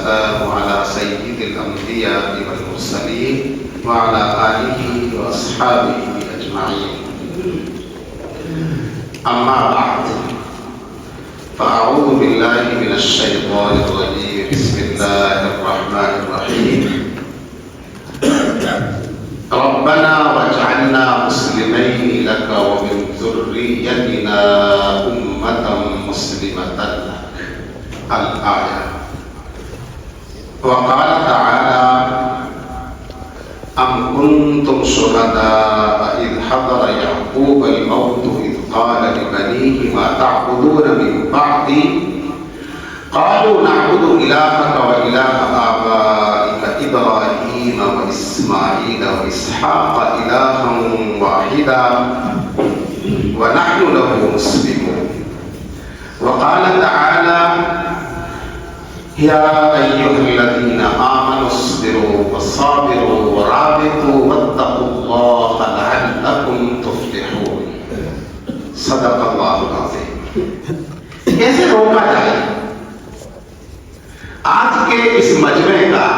والسلام على سيد الأنبياء والمرسلين وعلى آله وأصحابه أجمعين. أما بعد، فأعوذ بالله من الشيطان الرجيم. بسم الله الرحمن الرحيم. ربنا واجعلنا مسلمين لك ومن ذريتنا أمة مسلمة لك. الآية. وقال تعالى: أم كنتم شهداء إذ حضر يعقوب الموت إذ قال لبنيه ما تعبدون من بعدي قالوا نعبد إلهك وإله آبائك إبراهيم وإسماعيل وإسحاق إلها واحدا ونحن له مسلمون. وقال تعالى: يا أيها الذين آمنوا اصبروا وصابروا ورابطوا واتقوا الله لعلكم تفلحون. صدق اللہ العظیم. کیسے روکا جائے؟ آج کے اس مجمع کا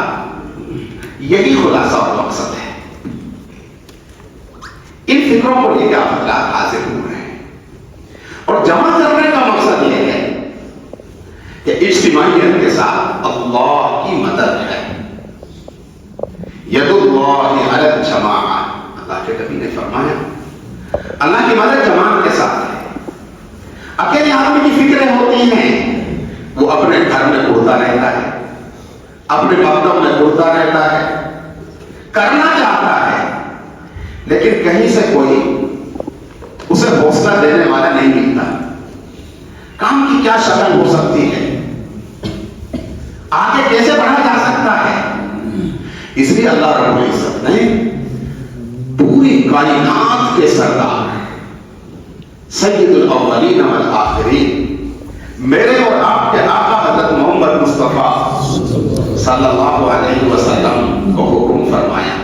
یہی خلاصہ اور مقصد ہے. ان فکروں کو لے کے حضرات حاضر ہوئے ہیں اور جمع کرنے کا مقصد یہ ہے کہ اجتماعیت کے ساتھ اللہ کی مدد ہے. ید اللہ علی الجماعہ. اللہ کے نبی نے فرمایا اللہ کی مدد جماعت کے ساتھ ہے. اکیلے آدمی کی فکریں ہوتی ہیں، وہ اپنے گھر میں اڑتا رہتا ہے، اپنے مقدم میں اڑتا رہتا ہے، کرنا چاہتا ہے، لیکن کہیں سے کوئی اسے حوصلہ دینے والا نہیں ملتا. کام کی کیا شکل ہو سکتی ہے، آگے کیسے بڑھا جا سکتا ہے. اس لیے اللہ رب العزت نے پوری کائنات کے سردار سید الاولین والآخرین میرے اور آپ کے آقا حضرت محمد مصطفیٰ صلی اللہ علیہ وسلم کو حکم فرمایا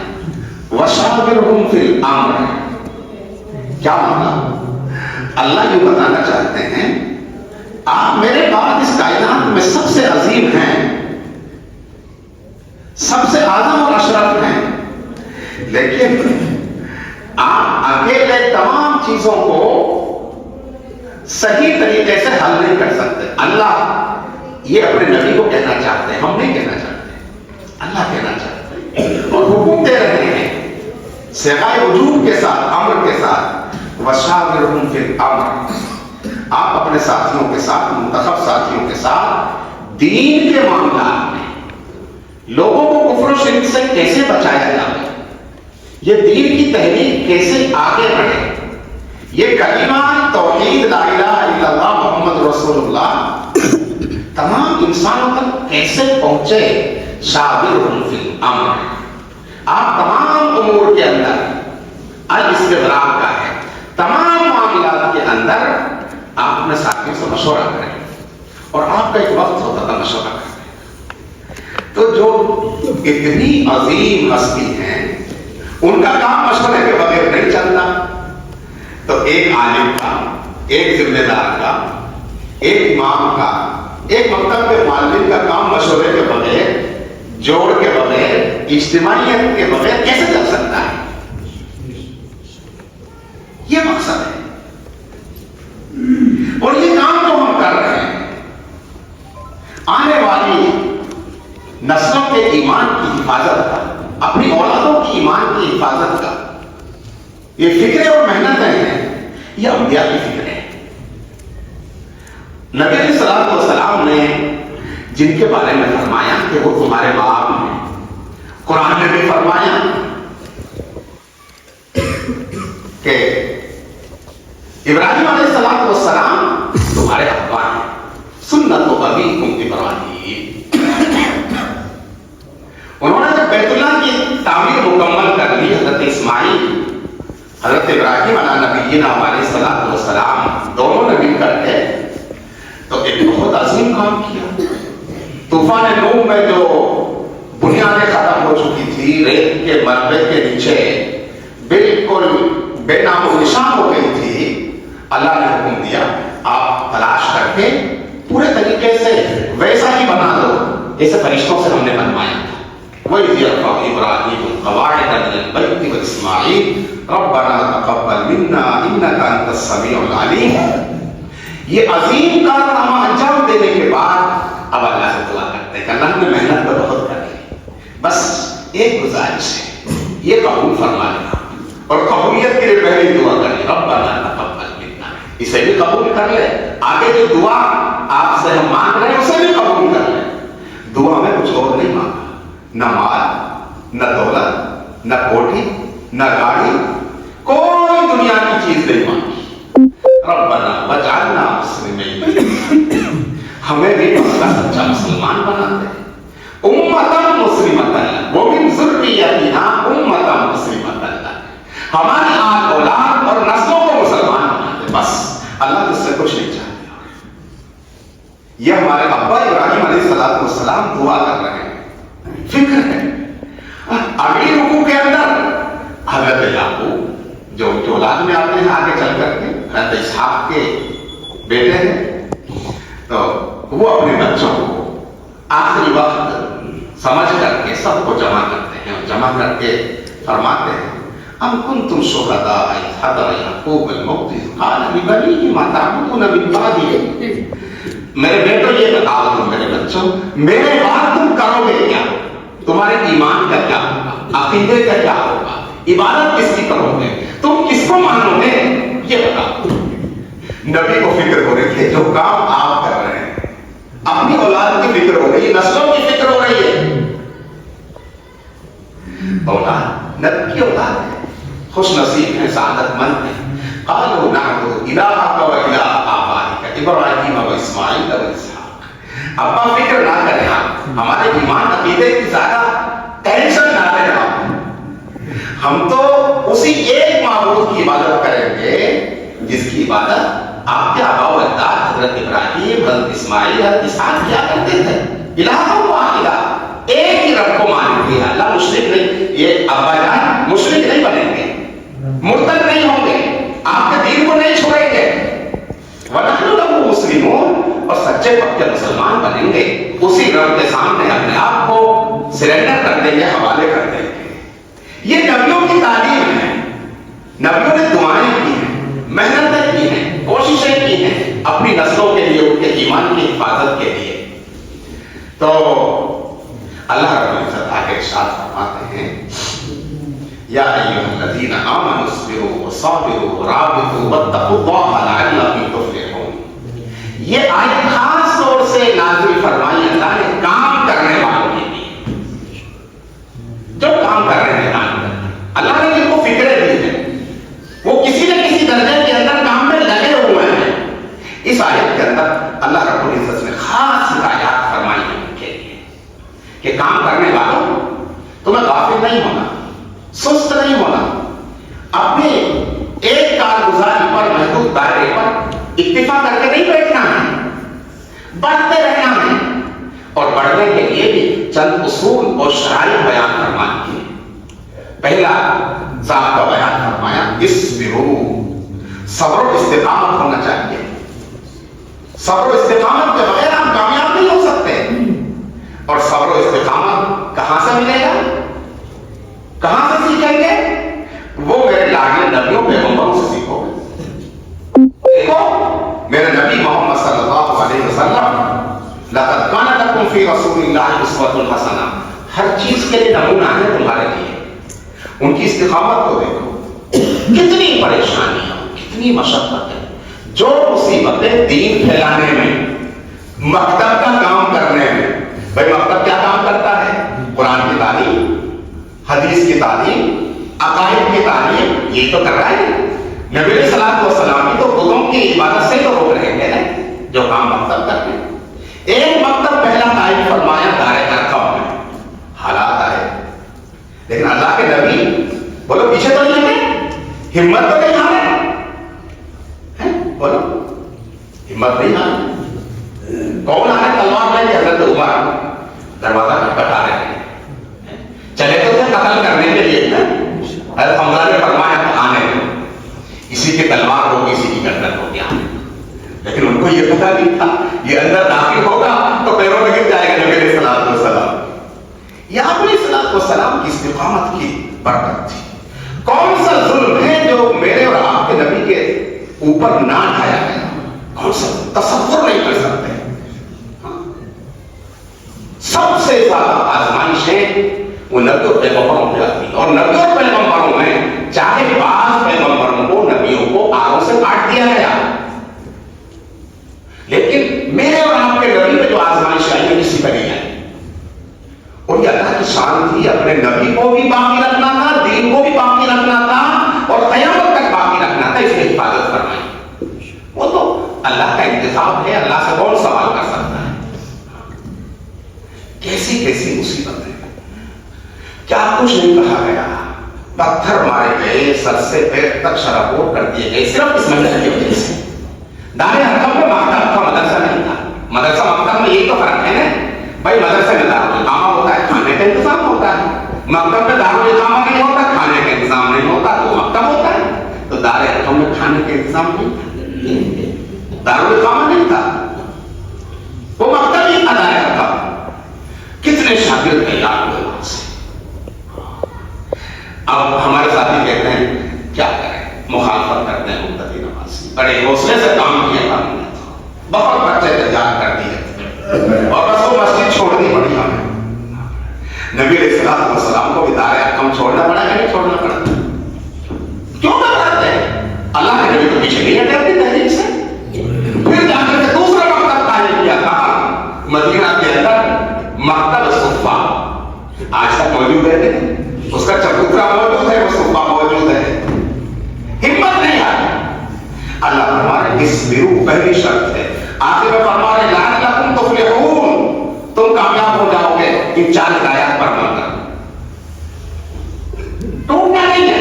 وَشَاوِرْهُمْ فِي الْأَمْرِ. کیا مطلب؟ اللہ یہ بتانا چاہتے ہیں آپ میرے بعد اس کائنات میں سب سے عظیم ہیں، سب سے اعظم اور اشرف ہیں، لیکن آپ اکیلے تمام چیزوں کو صحیح طریقے سے حل نہیں کر سکتے. اللہ یہ اپنے نبی کو کہنا چاہتے ہیں، ہم نہیں کہنا چاہتے، اللہ کہنا چاہتے ہیں اور حکم دے رہے ہیں صیغہ وجوب کے ساتھ، امر کے ساتھ. وَشَاوِرْهُمْ فِي الْأَمْرِ. آپ اپنے ساتھیوں کے ساتھ، منتخب ساتھیوں کے ساتھ دین کے معاملات میں لوگوں کو کفر و شرک سے کیسے بچایا جائے، یہ دین کی تحریک کیسے آگے بڑھے، یہ کلمہ توحید لا الہ الا اللہ محمد رسول اللہ تمام انسانوں تک کیسے پہنچے. شاورہم فی الامر. آپ تمام امور کے اندر الاستغراق کا ہے، تمام معاملات کے اندر آپ اپنے ساتھیوں سے مشورہ کریں اور آپ کا ایک وقت ہوتا تھا مشورہ کریں. تو جو اتنی عظیم ہستی ہیں ان کا کام مشورے کے بغیر نہیں چلتا. تو ایک عالم کا، ایک ذمہ دار کا، ایک امام کا، ایک مکتب کے معلم کا کام مشورے کے بغیر، جوڑ کے بغیر، اجتماعیت کے بغیر کیسے چل سکتا ہے؟ یہ مقصد ہے اور یہ کام تو ہم کر رہے ہیں. آنے والی نسلوں کے ایمان کی حفاظت کا، اپنی اولادوں کی ایمان کی حفاظت کا یہ فکریں اور محنتیں ہیں، یہ انبیاء کی فکریں ہیں. نبی علیہ الصلوۃ والسلام نے جن کے بارے میں فرمایا کہ وہ تمہارے باپ ہیں، قرآن نے بھی فرمایا کہ ابراہیم علیہ السلام تمہارے ابا ہیں، سنت ابیکم ابراہیم. انہوں نے جب بیت اللہ کی تعمیر مکمل کر لی، حضرت اسماعیل، حضرت ابراہیم علیہ نبینا علیہ الصلوۃ والسلام دونوں نے مل کر کے تو ایک بہت عظیم کام کیا. طوفان نوح میں جو بنیادیں ختم ہو چکی تھی، ریت کے مربع کے نیچے بالکل بے نام و نشان ہو گئی تھی، اللہ نے حکم دیا آپ تلاش کر کے پورے طریقے سے ویسا ہی بنا دو जैसे फरिश्तों से हमने बनवाया था। वही इब्राहीम क़वाइद मिनल बैति व इस्माईल रब्बना तक़ब्बल मिन्ना इन्नका अंतस समीउल अलीम। ये अजीम कारनामा अंजाम देने के बाद अब अल्लाह से दुआ करते हैं कि अल्लाह ने मेहनत तो बहुत कर ली, बस एक गुजारिश है, ये कबूल फरमा लेना। और कबूलियत के लिए पहले दुआ करें, रब्बना तक़ब्बल मिन्ना, इसे भी कबूल कर ले। आगे जो दुआ आपसे हम मांग रहे हैं उसे भी कबूल कर ले। दुआ में कुछ और नहीं मांगा, न माल, न दौलत, न कोठी, न गाड़ी, कोई दुनिया की चीज नहीं मांगी। रब्बना वजअलना मुस्लिमीन, हमें भी अपना सच्चा मुसलमान बना दे। उम्मतन मुस्लिमतन व मिन ज़ुर्रियतिना उम्मतन मुस्लिमतन, हमारी औलाद और नस्लों को मुसलमान बना दे। बस अल्लाह तुझसे कुछ नहीं चाहते। यह हमारे अब्बा इब्राहिम अलैहिस्सलाम दुआ कर रहे हैं, फिक्र है। अगली रुकू के अंदर हजरत याकूब जो उनके औलाद में आते हैं आगे चल करके, हजरत इसहाक के बेटे हैं, तो वो अपने बच्चों को आखिरी वक्त समझ करके सबको जमा करते हैं और जमा करके फरमाते हैं, अम कुंतुम शुहदा इज़ हदर याकूब अल-मौत इज़ क़ाल लिबनीहि मा तअबुदून मिन बादी। मेरे बेटों ये बताओ, तुम मेरे बच्चों, मेरे बाद तुम करोगे क्या? तुम्हारे ईमान का क्या होगा, अकीदे का क्या होगा, इबादत किसकी करोगे, तुम किसको मानोगे, ये बताओ। नबी को फिक्र हो रही है, जो काम आप कर रहे हैं, अपनी औलाद की फिक्र हो रही है, नस्लों की फिक्र हो रही है। औलाद नबी की औलाद है, खुश नसीब है, सादतमंद है। क़ालू नअबुदु इलाहका व इलाहा आबाइका इब्राहीम व इस्माईल व इसहाक। अब्बा फिक्र ना करें आप, हमारे ईमान अकीदे की ज्यादा टेंशन ना लें आप। हम तो उसी एक माबूद की इबादत करेंगे जिसकी इबादत आपके आबा व अजदाद हजरत इब्राहीम, हजरत इस्माईल, हजरत इसहाक क्या करते थे। इलाहा वाहिदा, एक ही रब को मानेंगे। अल्लाह मुशरिक नहीं, ये अब्बा जान मुशरिक नहीं बनेंगे, मुर्तद नहीं होंगे, आपके दीन को नहीं छोड़ेंगे। वनहनु लहु मुस्लिमून, और सच्चे पक्के मुसलमान बनेंगे। उसी रब के सामने अपने आप को सरेंडर कर देंगे, हवाले कर देंगे। ये नबियों की तालीम है। नबियों ने दुआएं की हैं, मेहनतें की हैं, कोशिशें की हैं अपनी नस्लों के लिए, उनके ईमान की हिफाजत के लिए। तो अल्लाह रब्बुल इज्जत आगे इरशाद फरमाते हैं, या अय्युहल्लज़ीना आमनु इस्बिरू व साबिरू व राबितू वत्तक़ुल्लाहा लअल्लकुम तुफ़्लिहून। ये आयत खास तौर से नाज़िल फरमाई अल्लाह ने काम करने वालों के लिए, जो काम कर रहे हैं काम करना। अल्लाह ने जिनको फिक्रें दी है, वो किसी न किसी दर्जे के अंदर काम में लगे हुए हैं। इस आयत के अंदर अल्लाह रब्बुल इज्जत ने खास हिदायत फरमाई है उनके लिए कि काम करने वालों, तुम्हें गाफिल नहीं होना, सुस्त नहीं होना, अपने एक कारगुजारी पर, महदूद दायरे पर इक्तिफा करके नहीं बैठना है, बढ़ते रहना है। और बढ़ने के लिए भी चंद उसूल और शराइत बयान फरमानी है। पहला ज़ाब्ता बयान फरमाया, इस्बिरू, सब्र और इस्तिकामत होना चाहिए। सब्र और इस्तिकामत के बगैर हम कामयाब नहीं हो सकते। और सब्र और इस्तिकामत कहां से मिलेगा, कहां से सीखेंगे? वो मेरे लाडले नबियों पैगंबरों से सीखोगे। देखो मेरे नबी मोहम्मद सल्लल्लाहु अलैहि वसल्लम, लक़द काना लकुम फी रसूलिल्लाहि उस्वतुन हसना, हर चीज के लिए नमूना है तुम्हारे लिए। उनकी इस्तिकामत को देखो, कितनी परेशानियां, कितनी मशक्कत है, जो मुसीबतें दीन फैलाने में, मकतब का काम करने में। भाई मकतब क्या काम करता है? कुरान की तालीम, हदीस की तालीम, अकायद की तालीम, ये तो कर रहा है। नबी सल्लल्लाहु अलैहि वसल्लम की तो बुतों की इबादत से तो रोक रहे हैं जो काम मकतब करते हैं। एक मकतब पहला कायम फरमाया दायरे अरकम में, हालात आए, लेकिन अल्लाह के नबी बोलो पीछे तो नहीं है, हिम्मत तो नहीं हारे, बोलो हिम्मत नहीं हारे। कौन आ रहे तलवार लेके? हजरत उमर दरवाजा खटखटा रहे हैं, चले तो थे कत्ल करने के लिए ना, हजरत हमजा ने फरमाया आने दो, इसी की तलवार होगी, इसी की गर्दन होगी आने दो। लेकिन उनको ये पता नहीं था ये अंदर दाखिल होगा तो पैरों में गिर जाएगा नबी सल्लल्लाहु अलैहि बरकत थी। कौन सा जुल्म है जो मेरे और आपके नबी के ऊपर ना ढाया गया? कौन सा? तसव्वुर नहीं कर सकते। सबसे ज्यादा आजमाइशें वो नबी और पैगंबरों पे आती, और नबी और पैगंबरों में चाहे बाज पैगंबरों को, नबियों को आगों से काट दिया गया, लेकिन मेरे और आपके नबी में जो आजमाइश आई है किसी पर नहीं आई। और ये अल्लाह की शान थी, अपने नबी को भी बाकी रखना था, दीन को भी बाकी रखना था, और क़यामत तक बाकी रखना था, इसकी हिफाजत फरमाई। वो तो अल्लाह का इंतजाम है, अल्लाह से कौन सवाल कर सकता है? कैसी कैसी मुसीबत है, क्या कुछ नहीं कहा गया। पत्थर मारे गए, सर से पैर तक शराबोर कर दिए गए, सिर्फ इस मंजर की वजह से। दारे हरकम में मकतब था, मदरसा नहीं था। मदरसा मकतब में यही तो फर्क है ना भाई, मदरसे में दारुल इकामा होता है, खाने का इंतजाम होता है। मकतब में दारुल इकामा नहीं होता, खाने का इंतजाम नहीं होता, तो मकतब होता है। तो दारे हरकम में खाने का इंतजाम नहीं था, दारुल इकामा नहीं था, वो मकतब ही था दारे हरकम। कितने शागिर्द तैयार हुए वहां से। अब हमारे साथी कहते हैं क्या करें, मुखालफत करते हैं मुक्तदी नमाज़ी। बड़े हौसले से काम किया था हमने, बहुत बच्चे तैयार कर दिए और बस वो मस्जिद छोड़नी पड़ी हमें। नबी अलैहिस्सलाम को भी दारे हरकम छोड़ना पड़ा कि नहीं छोड़ना पड़ा? क्यों घबराते हैं? अल्लाह के नबी तो पीछे नहीं हटे अपनी तहरीक से। फिर जाकर के दूसरा मकतब कायम किया, कहां? मदीना के अंदर मकतब सुफ़ा, आज तक मौजूद है, उसका चबूतरा मौजूद है, वो सुफ़ा मौजूद है। हिम्मत नहीं आई। अल्लाह फरमाए इस्बिरू, पहली शर्त है। आखिर में फरमाए लअल्लकुम तुफ्लिहून, तुम कामयाब हो जाओगे इन 4 हिदायत पर अमल कर। टूटना नहीं है,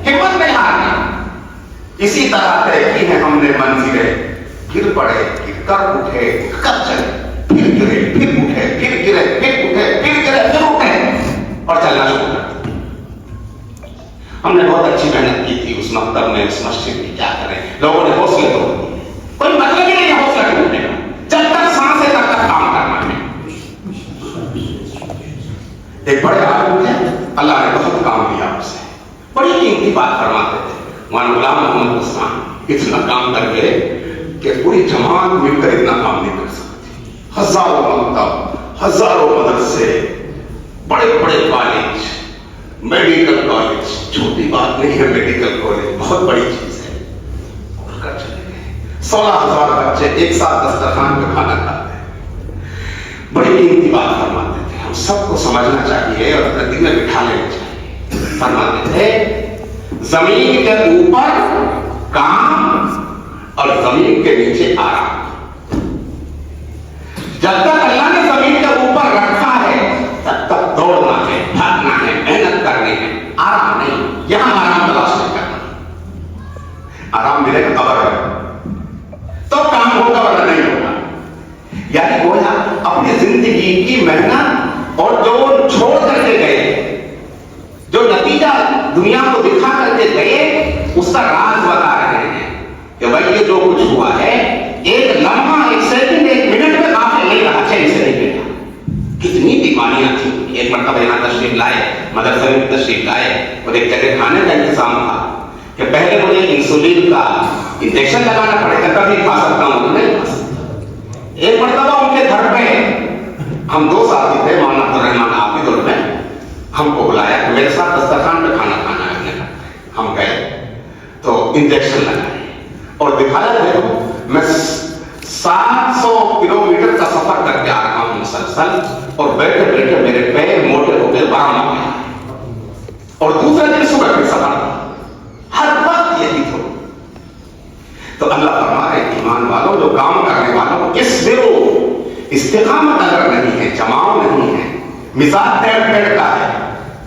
हिम्मत नहीं हारनी। इसी तरह तय की है हमने मंजिलें, गिर पड़े, गिर कर उठे, कर चले, फिर गिरे, फिर उठे, फिर गिरे, फिर उठे, फिर गिरे, फिर उठे, और चलना शुरू कर। हमने बहुत अच्छी मेहनत की थी उस मकतब में, उस मस्जिद में। क्या करें, लोगों ने हौसले तोड़ दिए। कोई मतलब ही नहीं है हौसला टूटने का, जब तक सांस है तब तक काम करना है। एक बड़े आलिम थे, अल्लाह ने बहुत काम दिया उसे, बड़ी कीमती बात फरमाते थे। वहां गुलाम मोहम्मद उस्मान इतना काम कर गए कि पूरी जमात मिलकर इतना काम नहीं कर सकती। हजारों मकतब, हजारों मदरसे, बड़े बड़े कॉलेज, मेडिकल कॉलेज, छोटी बात नहीं है मेडिकल कॉलेज, बहुत बड़ी चीज है। और कर चले गए 16,000 बच्चे एक साथ दस्तरखान पे खाना खाते हैं। बड़ी कीमती बात फरमाते थे, हम सबको समझना चाहिए और अपने दिल में बिठा लेना चाहिए। फरमाते थे जमीन के ऊपर काम और जमीन के नीचे आराम। जब तक अल्लाह ने जमीन के ऊपर रखा है तब तक दौड़ना है, भागना है, मेहनत करनी है, आराम नहीं। यहां आराम तलाश नहीं करना। आराम मिलेगा कब्र में तो काम होगा, वरना नहीं होगा। यानी गोया अपनी जिंदगी की मेहनत और जो छोड़ करके गए, जो नतीजा दुनिया को दिखा करके गए, उसका राज बता रहे हैं कि भाई ये जो कुछ हुआ है, एक लम्हा, एक सेकंड, एक मिनट में काफी नहीं रहा, चैन से नहीं बैठा। कितनी बीमारियां थी। एक मरतबा यहाँ तशरीफ लाए, मदरसे में तशरीफ लाए, और एक जगह खाने का इंतजाम था कि पहले मुझे इंसुलिन का इंजेक्शन लगाना पड़ेगा तभी खा सकता हूँ, नहीं खा सकता। एक मरतबा उनके घर पे हम 2 साथी थे, मौलाना अब्दुर्रहमान हाफिज और मैं, हमको बुलाया कि मेरे साथ दस्तरखान पे खाना खाना है। हम गए तो इंजेक्शन लगाए और दिखाया, देखो मैं 700 किलोमीटर का सफर करके आ रहा हूं मुसलसल, और बैठे बैठे मेरे पैर मोटे हो गए, बाम हो गया। और दूसरे दिन सुबह फिर सफर, हर वक्त यही तो अल्लाह फरमाए ईमान वालों, जो काम करने वालों, इस्बिरू, इस्तिकामत अगर नहीं है, जमाव नहीं है, मिजाज टेढ़ टेढ़ का है,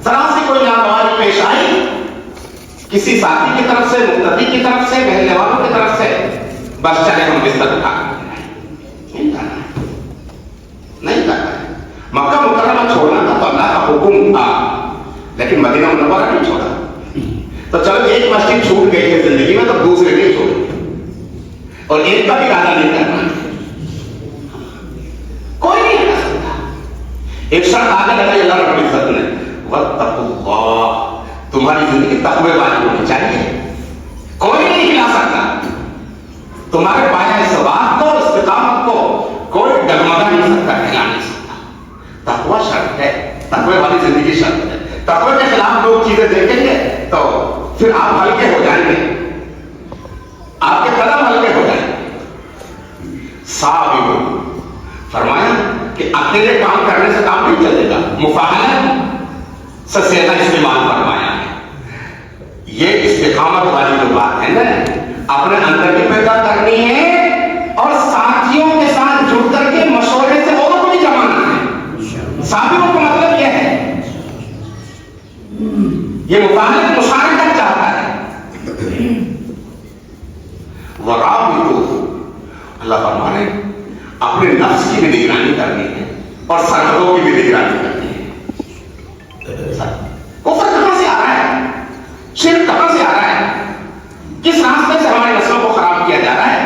जरा सी कोई नागवारी पेश आई किसी साथी की तरफ से, मुक्तदी की तरफ से, महल्ले वालों की तरफ से, बस चले हम बिस्तर उठा नहीं करना है, नहीं करना है। मक्का मुकर्रमा छोड़ना था तो अल्लाह का हुक्म था, लेकिन मदीना मुनव्वरा नहीं छोड़ा। तो चलो एक मस्जिद छूट गई है जिंदगी में, तो दूसरे नहीं छोड़ी, और एक का भी इरादा नहीं करना। कोई नहीं कर सकता। एक शर्त आगे लगाई अल्लाह रब्बुल इज्जत ने, वत्तकुल्लाह, तुम्हारी जिंदगी तकवे वाली होनी चाहिए, कोई नहीं हिला सकता तुम्हारे पाया इस बात को, इस्तिकामत को कोई डगमगा नहीं सकता, हिला नहीं सकता। तकवा शर्त है, तकवे वाली जिंदगी शर्त है। तकवे के खिलाफ लोग चीजें देखेंगे तो फिर आप हल्के हो जाएंगे, आपके कदम हल्के हो जाएंगे। साबिर फरमाया कि अकेले काम करने से काम नहीं चलेगा, मुफाहलत से ज्यादा इस्तेमाल फरमाया है। ये इस्तिकामत वाली जो बात है ना, अपने अंदर भी पैदा करनी है और साथियों के साथ जुड़ करके मशवरे से और को भी जमाना है। साबिरों का मतलब यह है, ये मुफाहलत मुशारकत चाहता है। वराबितु, अल्लाह फरमा रहे अपने नफ्स की भी निगरानी करनी है और सरहदों की भी निगरानी करनी है। कुफ्र कहां से आ रहा है, शिर्क कहां से आ रहा है, किस रास्ते से हमारी नस्लों को खराब किया जा रहा है,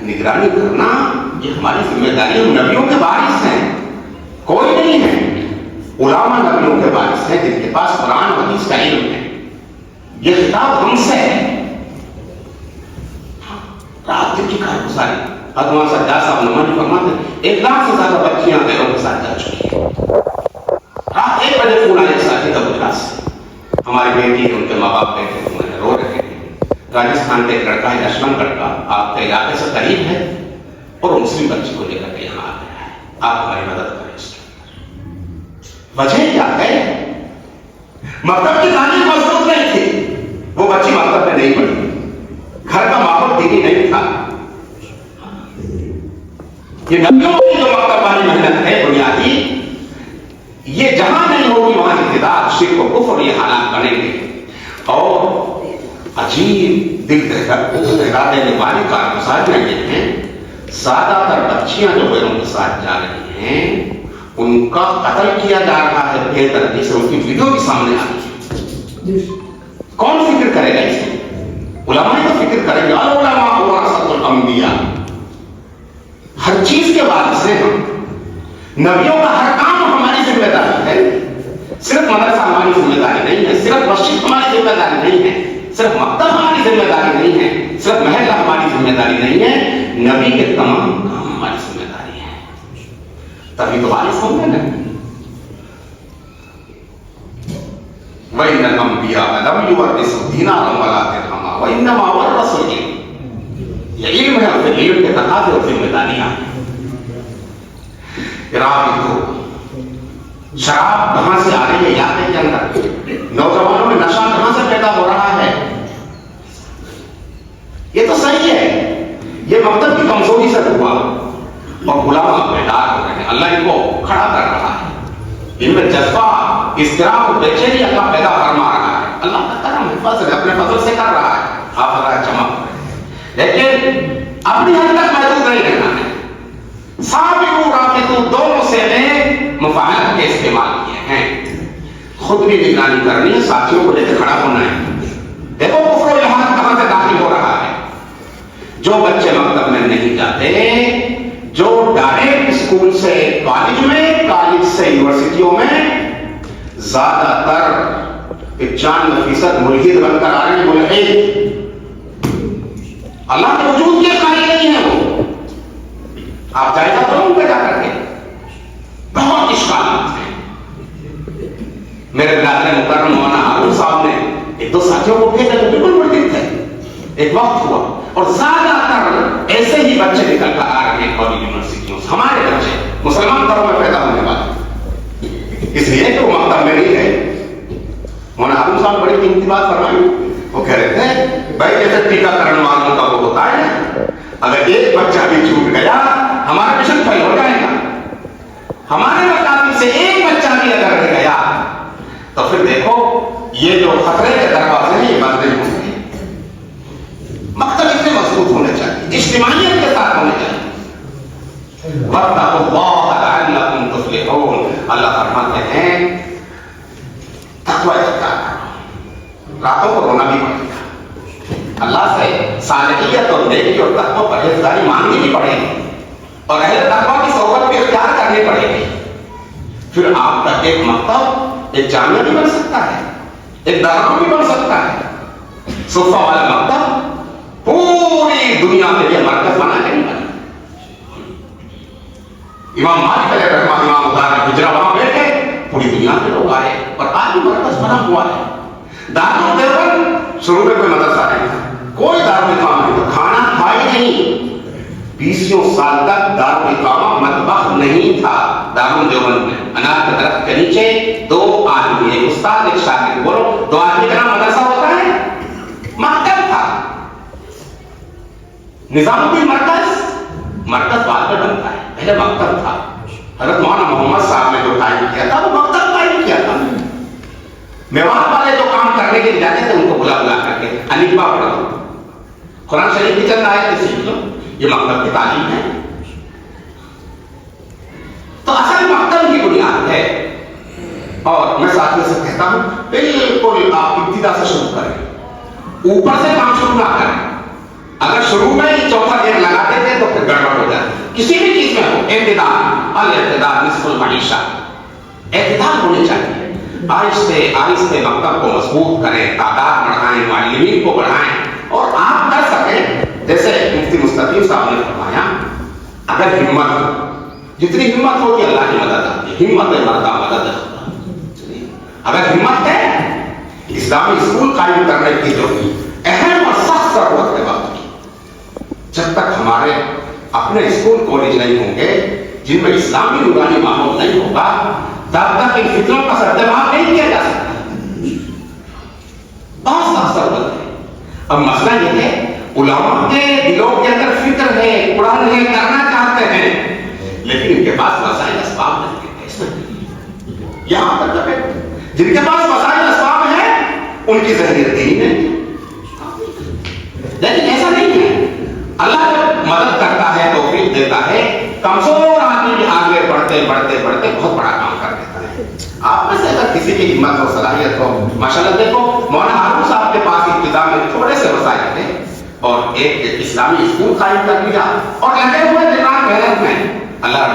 निगरानी करना ये हमारी जिम्मेदारी है। हम नबियों के वारिस हैं, कोई नहीं है, उलामा नबियों के वारिस हैं जिनके पास कुरान और हदीस का इल्म है। ये खिताब हमसे है। रात की कारगुजारी अदवा सज्जाद साहब नमानी फरमाते 1 लाख से ज्यादा बच्चियां पैरों के साथ जा चुकी हैं। रात 1 बजे फोन आया साथी दबुलास से, हमारी बेटी उनके माँ बाप बैठे हुए हैं, रो रहे हैं। राजस्थान के एक लड़का है, लक्ष्मणगढ़ का, आपके इलाके से करीब है और मुस्लिम बच्ची को लेकर के यहाँ आ गया है, आप हमारी मदद करें इसकी। वजह क्या है, मकतब की तालीम मजबूत नहीं थी, वो बच्ची मकतब में नहीं पढ़ी, घर का माहौल दीनी नहीं था। ये नबियों की जो मकतब वाली मेहनत है बुनियादी, ये जहां नहीं होगी वहां इब्तिदा, शिर्क और कुफ्र ये हालात बनेंगे। और अजीब दिल दहला देने वाली कारगुजारियां ये हैं, ज्यादातर बच्चियां जो पैरों के साथ जा रही हैं उनका कत्ल किया जा रहा है बेदर्दी से, उनकी वीडियो भी सामने आ रही है। कौन फिक्र करेगा इसे, उलमा तो फिक्र करेंगे, उलमा वरासतुल अंबिया, हर चीज के बाद से हम नबियों का हर काम हमारी जिम्मेदारी है। सिर्फ मदरसा हमारी जिम्मेदारी नहीं है, सिर्फ मस्जिद हमारी जिम्मेदारी नहीं है, सिर्फ मकतब हमारी जिम्मेदारी नहीं है, सिर्फ महल्ला हमारी जिम्मेदारी नहीं है, नबी के तमाम काम हमारी जिम्मेदारी है। तभी तो वारिस होंगे ना। वइन्नल अंबिया लम युवरिसु दीनारन वला दिरहमा वइन्नमा वरसुल इल्म, ये इल्म है, फिर इल्म के तकाज़े और जिम्मेदारियां। शराब कहां से आ रही है इलाके के अंदर, नौजवानों में नशा कहां से पैदा हो रहा है, ये तो सही है, ये मकतब की कमजोरी से हुआ और गुलाम बेदार हो रहे हैं। अल्लाह इनको खड़ा कर रहा है, इनमें जज्बा, इस्तिराब और बेचैनी अल्लाह पैदा फरमा रहा है। अल्लाह का करम है, फजल है, अपने फजल से कर रहा है, आफरा चमक, लेकिन अपनी हद तक महदूद नहीं रहना है। साबिरू राबितू दोनों से मुफाहलत के इस्तेमाल किए हैं। खुद भी निगरानी करनी है, साथियों को लेकर खड़ा होना है। देखो कुफ्र इल्हाद कहां से दाखिल हो रहा है। जो बच्चे मकतब में नहीं जाते, जो डायरेक्ट स्कूल से कॉलेज में, कॉलेज से यूनिवर्सिटियों में, ज्यादातर 95% मुल्हिद बनकर आ रहे हैं। मुल्हिद अल्लाह के वजूद के कायल नहीं है वो। आप जायजा करो उन पे जाकर के, बहुत इश्कालात हैं। मेरे बिरादर मुकर्रम मौलाना हारून साहब ने 1-2 साथियों को भेजा तो बिल्कुल मुल्हिद थे, एक वक्त हुआ, और ज्यादातर ऐसे ही बच्चे निकल कर आ रहे हैं कॉलेज यूनिवर्सिटियों से, हमारे बच्चे मुसलमान घरों में पैदा होने वाले, इसलिए कि वो मकतब में नहीं गए। मौलाना हारून साहब बड़ी कीमती बात फरमाई, वो कह रहे थे भाई जैसे टीकाकरण वालों का वो होता है, अगर एक बच्चा भी छूट गया हमारा मिशन फेल हो जाएगा। हमारे मुताबिक से एक बच्चा भी अगर रह गया तो फिर देखो ये जो खतरे के दरवाजे हैं ये बंद नहीं होंगे। मकतब इतने मजबूत होने चाहिए, इज्तिमाइयत के साथ होने चाहिए। वत्तकुल्लाह लअल्लकुम तुफ्लिहून, अल्लाह फरमाते हैं तकवा इख्तियार करो, रातों को रोना भी पड़ेगा, अल्लाह से सालिहियत और नेकी और तकवा परहेजगारी मांगनी भी पड़ेगी, और अहले तकवा की सोहबत भी इख्तियार करनी पड़ेगी। फिर आपका एक मकतब एक जामिया भी बन सकता है, ایک دارالعلوم بھی بن سکتا ہے. صفہ والا مکتب پوری دنیا کے لیے مرکز بنا کے نہیں بنا. امام مالک علیہ رحمہ امام دار ہجرہ وہاں بیٹھے, پوری دنیا کے لوگ آئے اور آج بھی مرکز بنا ہوا ہے. دارالعلوم دیوبند شروع میں کوئی مدرسہ نہیں تھا, کوئی دارالعلوم نہیں تھا, کھانا کھائے نہیں, 20 سال تک دارالعلوم مطبخ نہیں تھا. دارالعلوم دیوبند میں انار کے درخت کے نیچے 2 آدمی, ایک استاد ایک شاگرد, بولو 2 آدمی کا نام مدرسہ ہوتا ہے؟ مکتب تھا. نظام الدین مرکز بعد میں بنتا ہے, پہلے مکتب تھا. حضرت مولانا محمد صاحب نے جو قائم کیا تھا وہ مکتب قائم کیا تھا. میوات والے جو کام کرنے کے لیے جاتے تھے ان کو بلا کر کے الفبا پڑھو, قرآن شریف کی چند آیتیں سیکھ لو, یہ مکتب کی تعلیم ہے. تو اصل مکتب کی بنیاد ہے. اور میں ساتھیوں سے کہتا ہوں بالکل آپ ابتدا سے شروع کریں, اوپر سے کام شروع نہ کریں. اگر شروع میں ہی چوتھا گیئر لگا دیتے تو پھر گڑبڑ ہو جاتی. کسی بھی چیز میں ہو, الاعتدال نصف المعیشہ, اعتدال ہونی چاہیے. آہستہ آہستہ مکتب کو مضبوط کریں, تعداد بڑھائیں, معلمین کو بڑھائیں, اور آپ کر سکیں جیسے مفتی مستقیم صاحب نے فرمایا, اگر ہمت, جتنی ہمت ہوتی ہے اللہ کی مدد آتی ہے. ہمت مردہ مدد ہے. اگر ہمت ہے, اسلامی اسکول قائم کرنے کی جو اہم اور سخت ضرورت ہے وقت کی, جب تک ہمارے اپنے اسکول کالج نہیں ہوں گے جن میں اسلامی نورانی ماحول نہیں ہوگا, تب تک ان فتنوں کا سردماغ نہیں کیا جا سکتا. بہت سخت ضرورت ہے. اب مسئلہ یہ ہے, علماء کے دلوں کے اندر فکر ہے, قرآن ہے, کرنا چاہتے ہیں, لیکن ان کے پاس وسائل اسباب نہیں ہے. یہاں تک جن کے پاس وسائل اسباب ہیں ان کی ذہنیت دینی نہیں, لیکن ایسا نہیں ہے. اللہ جب مدد کرتا ہے, توفیق دیتا ہے, کمزور آدمی بھی آگے بڑھتے بڑھتے بڑھتے بہت بڑا کام کر دیتا ہے. آپ میں سے اگر کسی کی ہمت اور صلاحیت ہو, ماشاءاللہ دیکھو مولانا ہارون صاحب کے پاس ابتدا میں تھوڑے سے وسائل تھے اور ایک اسلامی اسکول قائم کر لیا اور لگے ہوئے دن رات محنت میں. اللہ